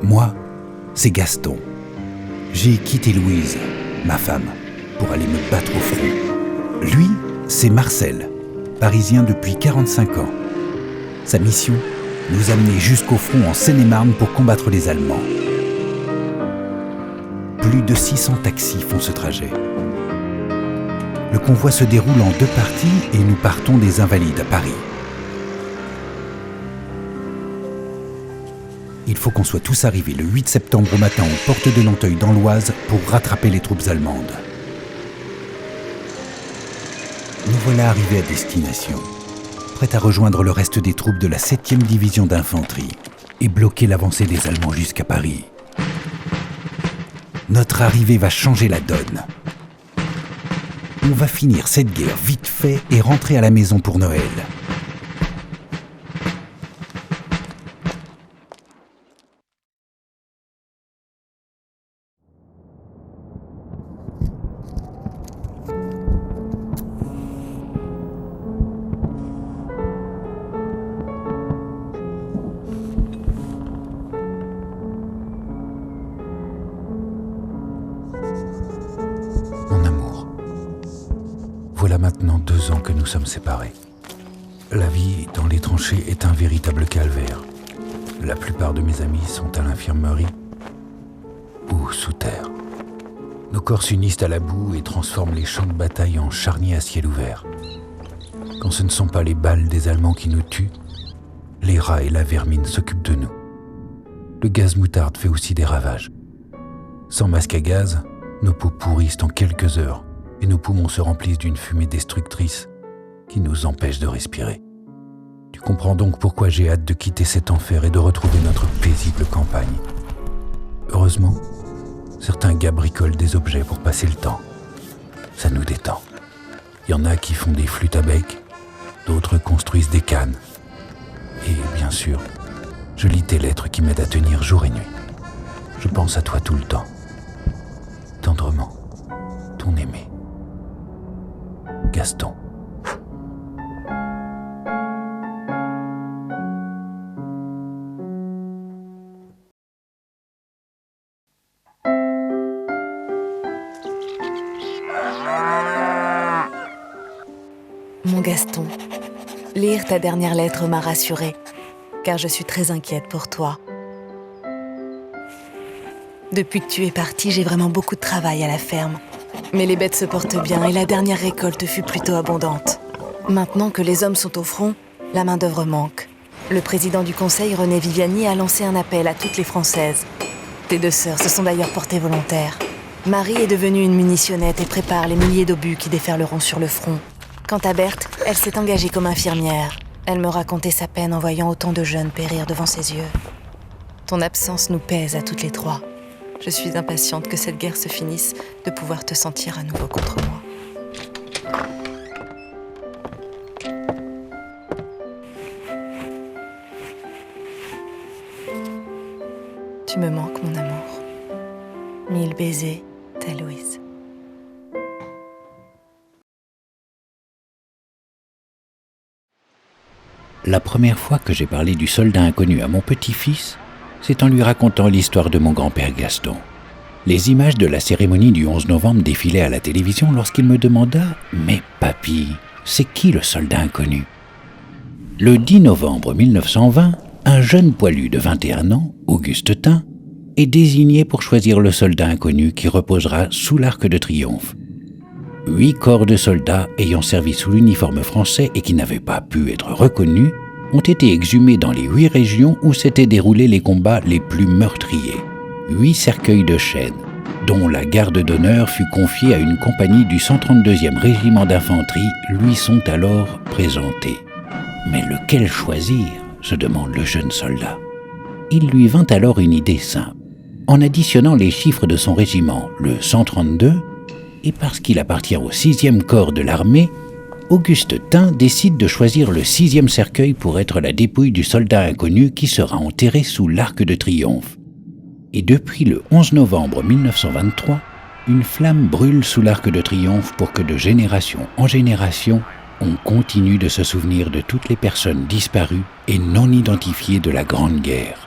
Moi, c'est Gaston. J'ai quitté Louise, ma femme, pour aller me battre au front. Lui, c'est Marcel, parisien depuis 45 ans. Sa mission, nous amener jusqu'au front en Seine-et-Marne pour combattre les Allemands. Plus de 600 taxis font ce trajet. Le convoi se déroule en 2 parties et nous partons des Invalides à Paris. Il faut qu'on soit tous arrivés le 8 septembre au matin aux portes de Nanteuil dans l'Oise pour rattraper les troupes allemandes. Nous voilà arrivés à destination, prêts à rejoindre le reste des troupes de la 7e division d'infanterie et bloquer l'avancée des Allemands jusqu'à Paris. Notre arrivée va changer la donne. On va finir cette guerre vite fait et rentrer à la maison pour Noël. Voilà maintenant 2 ans que nous sommes séparés. La vie dans les tranchées est un véritable calvaire. La plupart de mes amis sont à l'infirmerie ou sous terre. Nos corps s'unissent à la boue et transforment les champs de bataille en charniers à ciel ouvert. Quand ce ne sont pas les balles des Allemands qui nous tuent, les rats et la vermine s'occupent de nous. Le gaz moutarde fait aussi des ravages. Sans masque à gaz, nos peaux pourrissent en quelques heures et nos poumons se remplissent d'une fumée destructrice qui nous empêche de respirer. Tu comprends donc pourquoi j'ai hâte de quitter cet enfer et de retrouver notre paisible campagne. Heureusement, certains gars bricolent des objets pour passer le temps. Ça nous détend. Il y en a qui font des flûtes à bec, d'autres construisent des cannes. Et bien sûr, je lis tes lettres qui m'aident à tenir jour et nuit. Je pense à toi tout le temps. Tendrement, ton aimé. Gaston. Mon Gaston, lire ta dernière lettre m'a rassurée, car je suis très inquiète pour toi. Depuis que tu es parti, j'ai vraiment beaucoup de travail à la ferme. Mais les bêtes se portent bien et la dernière récolte fut plutôt abondante. Maintenant que les hommes sont au front, la main-d'œuvre manque. Le président du conseil, René Viviani, a lancé un appel à toutes les Françaises. Tes 2 sœurs se sont d'ailleurs portées volontaires. Marie est devenue une munitionnette et prépare les milliers d'obus qui déferleront sur le front. Quant à Berthe, elle s'est engagée comme infirmière. Elle me racontait sa peine en voyant autant de jeunes périr devant ses yeux. Ton absence nous pèse à toutes les 3. Je suis impatiente que cette guerre se finisse, de pouvoir te sentir à nouveau contre moi. Tu me manques, mon amour. 1000 baisers, ta Louise. La première fois que j'ai parlé du soldat inconnu à mon petit-fils, c'est en lui racontant l'histoire de mon grand-père Gaston. Les images de la cérémonie du 11 novembre défilaient à la télévision lorsqu'il me demanda « Mais papy, c'est qui le soldat inconnu ?» Le 10 novembre 1920, un jeune poilu de 21 ans, Auguste Tin, est désigné pour choisir le soldat inconnu qui reposera sous l'Arc de Triomphe. 8 corps de soldats ayant servi sous l'uniforme français et qui n'avaient pas pu être reconnus ont été exhumés dans les 8 régions où s'étaient déroulés les combats les plus meurtriers. 8 cercueils de chêne, dont la garde d'honneur fut confiée à une compagnie du 132e régiment d'infanterie, lui sont alors présentés. Mais lequel choisir, se demande le jeune soldat. Il lui vint alors une idée simple. En additionnant les chiffres de son régiment, le 132, et parce qu'il appartient au 6e corps de l'armée, Auguste Tin décide de choisir le 6e cercueil pour être la dépouille du soldat inconnu qui sera enterré sous l'Arc de Triomphe. Et depuis le 11 novembre 1923, une flamme brûle sous l'Arc de Triomphe pour que de génération en génération, on continue de se souvenir de toutes les personnes disparues et non identifiées de la Grande Guerre.